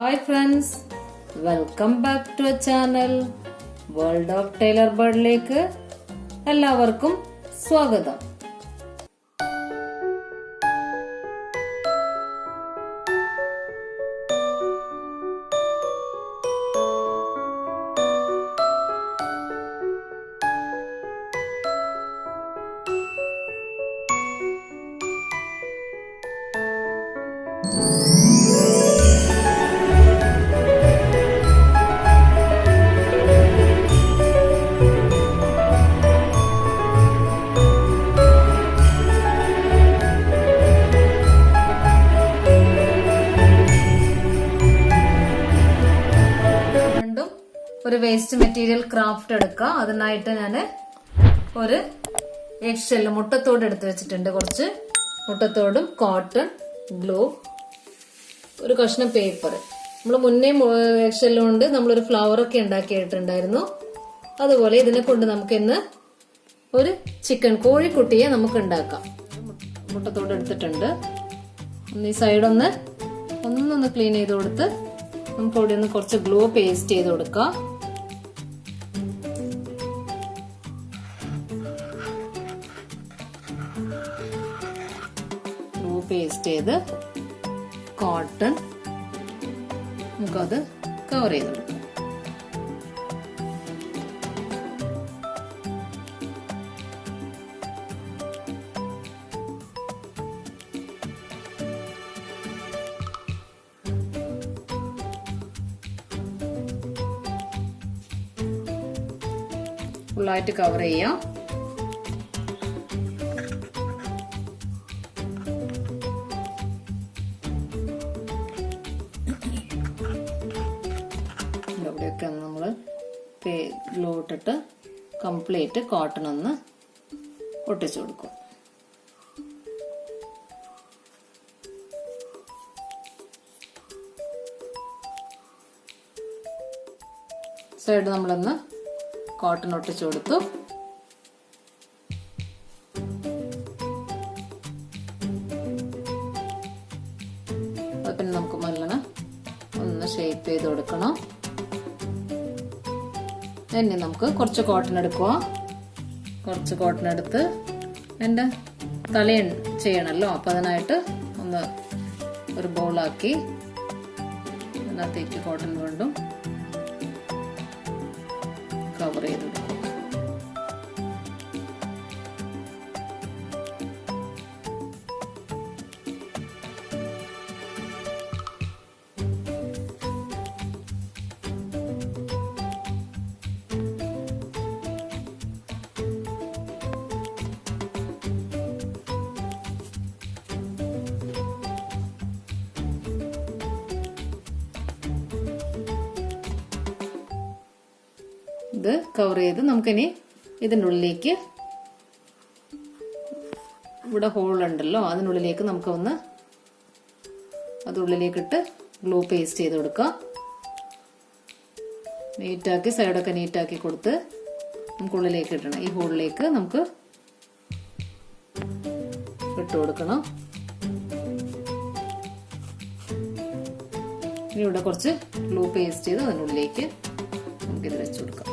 Hi friends, welcome back to our channel World of Tailor Bird-ലേക്ക് എല്ലാവർക്കും സ്വാഗതം. ഒരു waste material craft എടുക്കുക. അതിനായിട്ട് ഞാൻ ഒരു എഗ് ഷെല്ല് മുട്ടത്തോട് എടുത്ത് വെച്ചിട്ടുണ്ട്. കുറച്ച് മുട്ടത്തോടും കോട്ടൺ ഗ്ലൂ, ഒരു കഷ്ണം പേപ്പർ. നമ്മൾ മുന്നേ എഗ് ഷെല്ല് കൊണ്ട് നമ്മളൊരു ഫ്ലവർ ഒക്കെ ഉണ്ടാക്കിയിട്ടുണ്ടായിരുന്നു. അതുപോലെ ഇതിനെ കൊണ്ട് നമുക്ക് ഇന്ന് ഒരു ചിക്കൻ കോഴിക്കുട്ടിയെ നമുക്ക് ഉണ്ടാക്കാം. മുട്ടത്തോട് എടുത്തിട്ടുണ്ട്. ഈ സൈഡൊന്ന് ക്ലീൻ ചെയ്ത് കൊടുത്ത് നമുക്ക് ഇവിടെ ഒന്ന് കുറച്ച് ഗ്ലൂ പേസ്റ്റ് ചെയ്ത് കൊടുക്കാം. ഗ്ലൂ പേസ്റ്റ് ചെയ്ത് കോട്ടൺ നമുക്കത് കവർ ചെയ്ത് കൊടുക്കാം. ഫുള്ളായിട്ട് കവർ ചെയ്യാം. ഇവിടെയൊക്കെ നമ്മള് ഗ്ലൂ ഇട്ടിട്ട് കംപ്ലീറ്റ് കോട്ടൺ ഒന്ന് ഒട്ടിച്ചു കൊടുക്കും. സൈഡ് നമ്മളൊന്ന് കോട്ടൺ ഒട്ടിച്ചു കൊടുത്തു. അത് പിന്നെ നമുക്ക് നല്ലോണം ഒന്ന് ഷേപ്പ് ചെയ്ത് കൊടുക്കണം. ഇനി നമുക്ക് കുറച്ച് കോട്ടൺ എടുക്കുക. കുറച്ച് കോട്ടൺ എടുത്ത് എൻ്റെ തല ചെയ്യണമല്ലോ, അപ്പൊ അതിനായിട്ട് ഒന്ന് ഒരു ബോളാക്കി അതിനകത്തേക്ക് കോട്ടൺ വീണ്ടും കവർ ചെയ്ത് കൊടുക്കും. ഇത് കവർ ചെയ്ത് നമുക്കിനി ഇതിൻ്റെ ഉള്ളിലേക്ക്, ഇവിടെ ഹോൾ ഉണ്ടല്ലോ അതിനുള്ളിലേക്ക് നമുക്ക് ഒന്ന് അതുള്ളിലേക്കിട്ട് ഗ്ലൂ പേസ്റ്റ് ചെയ്ത് കൊടുക്കാം. നീറ്റാക്കി സൈഡൊക്കെ നീറ്റാക്കി കൊടുത്ത് നമുക്ക് ഉള്ളിലേക്ക് ഇടണം. ഈ ഹോളിലേക്ക് നമുക്ക് ഇട്ട് കൊടുക്കണം. ഇനി ഇവിടെ കുറച്ച് ഗ്ലൂ പേസ്റ്റ് ചെയ്ത് അതിനുള്ളിലേക്ക് നമുക്കിത് വെച്ച് കൊടുക്കാം.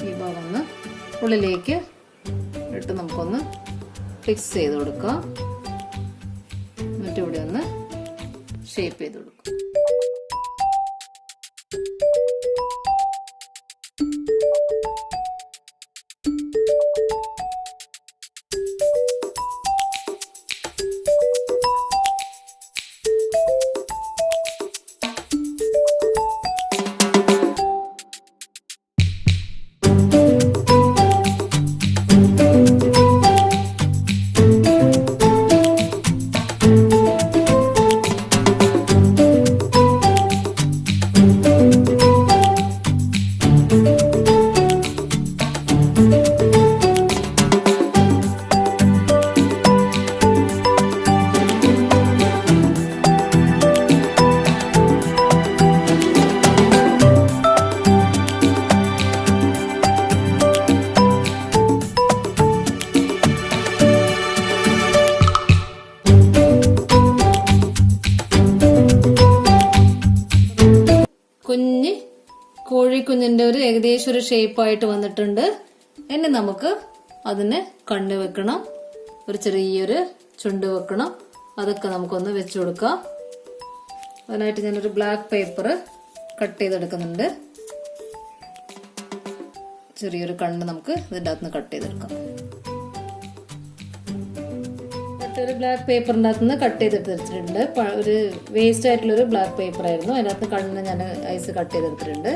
ഈ ഭാഗം ഒന്ന് ഉള്ളിലേക്ക് ഇട്ട് നമുക്കൊന്ന് ഫിക്സ് ചെയ്ത് കൊടുക്കാം. എന്നിട്ട് ഇവിടെ ഒന്ന് ഷേപ്പ് ചെയ്ത് കൊടുക്കാം. കോഴിക്കുഞ്ഞിന്റെ ഒരു ഏകദേശം ഒരു ഷേപ്പായിട്ട് വന്നിട്ടുണ്ട്. ഇനി നമുക്ക് അതിന് കണ്ണ് വെക്കണം, ഒരു ചെറിയൊരു ചുണ്ട് വെക്കണം. അതൊക്കെ നമുക്കൊന്ന് വെച്ചു കൊടുക്കാം. അതിനായിട്ട് ഞാനൊരു ബ്ലാക്ക് പേപ്പർ കട്ട് ചെയ്തെടുക്കുന്നുണ്ട്. ചെറിയൊരു കണ്ണ് നമുക്ക് ഇതിൻ്റെ അകത്തുനിന്ന് കട്ട് ചെയ്തെടുക്കാം. ഒരു ബ്ലാക്ക് പേപ്പറിൻ്റെ അകത്തുനിന്ന് കട്ട് ചെയ്തെടുത്തിട്ടുണ്ട്. ഒരു വേസ്റ്റ് ആയിട്ടുള്ളൊരു ബ്ലാക്ക് പേപ്പർ ആയിരുന്നു. അതിനകത്ത് കണ്ണ് ഞാൻ ഐസ് കട്ട് ചെയ്തെടുത്തിട്ടുണ്ട്.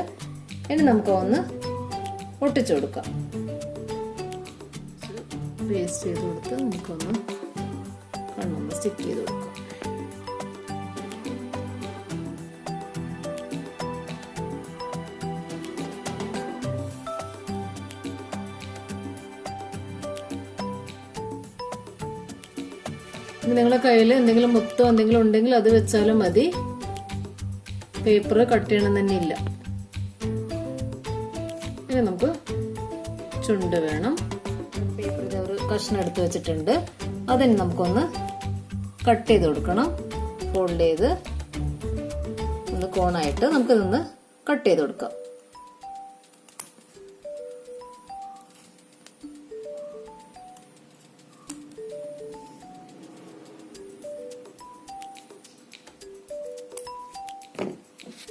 ഇനി നമുക്ക് ഒന്ന് ഒട്ടിച്ചു കൊടുക്കാം. പേസ്റ്റ് ചെയ്ത് കൊടുത്ത് നമുക്കൊന്ന് കണ്ണൊന്ന് സ്റ്റിക്ക് ചെയ്ത് കൊടുക്കാം. നിങ്ങളുടെ കയ്യിൽ എന്തെങ്കിലും മുത്തോ എന്തെങ്കിലും ഉണ്ടെങ്കിൽ അത് വെച്ചാലും മതി. പേപ്പർ കട്ട് ചെയ്യണം തന്നെ ഇല്ല. ഇനി നമുക്ക് ചുണ്ട് വേണം. പേപ്പർ ഒരു കഷ്ണം എടുത്ത് വെച്ചിട്ടുണ്ട്. അതിന് നമുക്കൊന്ന് കട്ട് ചെയ്ത് കൊടുക്കണം. ഫോൾഡ് ചെയ്ത് ഒന്ന് കോണായിട്ട് നമുക്കിതൊന്ന് കട്ട് ചെയ്ത് കൊടുക്കാം.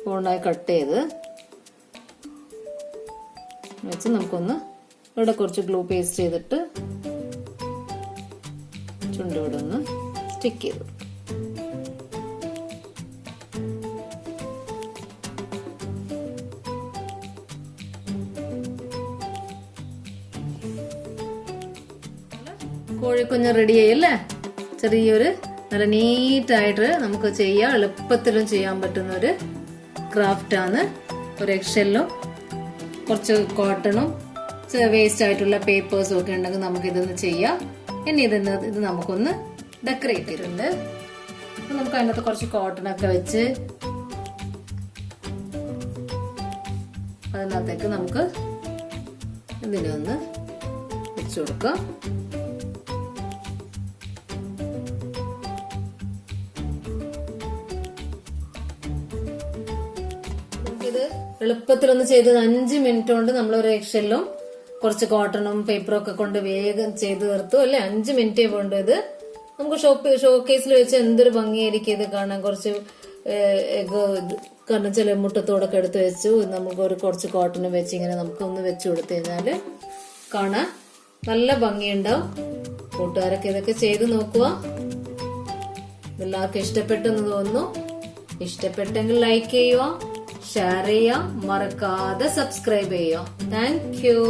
കോണായി കട്ട് ചെയ്ത് വെച്ച് നമുക്കൊന്ന് ഇവിടെ കുറച്ച് ഗ്ലൂ പേസ്റ്റ് ചെയ്തിട്ട് ചുണ്ട് ഇവിടെ ഒന്ന് സ്റ്റിക്ക് ചെയ്ത് കൊടുക്കും. കോഴിക്കുഞ്ഞ് റെഡി ആയല്ലേ? ചെറിയൊരു നല്ല നീറ്റായിട്ട് നമുക്ക് ചെയ്യാം, എളുപ്പത്തിലും ചെയ്യാൻ പറ്റുന്ന ഒരു ക്രാഫ്റ്റ് ആണ്. ഒരു എക്സെല്ലും കുറച്ച് കോട്ടണും വേസ്റ്റ് ആയിട്ടുള്ള പേപ്പേഴ്സും ഒക്കെ ഉണ്ടെങ്കിൽ നമുക്ക് ഇതൊന്ന് ചെയ്യാം. ഇനി ഇത് നമുക്കൊന്ന് ഡെക്കറേറ്റ് ചെയ്തിട്ടുണ്ട്. നമുക്ക് അതിനകത്ത് കുറച്ച് കോട്ടണൊക്കെ വെച്ച് അതിനകത്തേക്ക് നമുക്ക് ഇതിനെ ഒന്ന് വെച്ചു കൊടുക്കാം. ഇത് എളുപ്പത്തിലൊന്ന് ചെയ്തത് 5 മിനിറ്റ് കൊണ്ട് നമ്മളൊരു എക്സെല്ലും കുറച്ച് കോട്ടണും പേപ്പറും ഒക്കെ കൊണ്ട് വേഗം ചെയ്ത് തീർത്തു അല്ലെ. 5 മിനിറ്റേ കൊണ്ട് ഇത് നമുക്ക് ഷോക്കേസിൽ വെച്ച് എന്തൊരു ഭംഗിയായിരിക്കും ഇത് കാണാൻ. കുറച്ച് കാരണം ചില മുട്ടത്തോടൊക്കെ എടുത്ത് വെച്ചു. നമുക്ക് ഒരു കുറച്ച് കോട്ടണും വെച്ച് ഇങ്ങനെ നമുക്ക് ഒന്ന് വെച്ചു കൊടുത്തു കഴിഞ്ഞാല് കാണാൻ നല്ല ഭംഗിയുണ്ടാവും. കൂട്ടുകാരൊക്കെ ഇതൊക്കെ ചെയ്ത് നോക്കുക. എല്ലാവർക്കും ഇഷ്ടപ്പെട്ടെന്ന് തോന്നുന്നു. ഇഷ്ടപ്പെട്ടെങ്കിൽ ലൈക്ക് ചെയ്യുക, ഷെയർ ചെയ്യുക, മറക്കാതെ സബ്സ്ക്രൈബ് ചെയ്യുക. Thank you.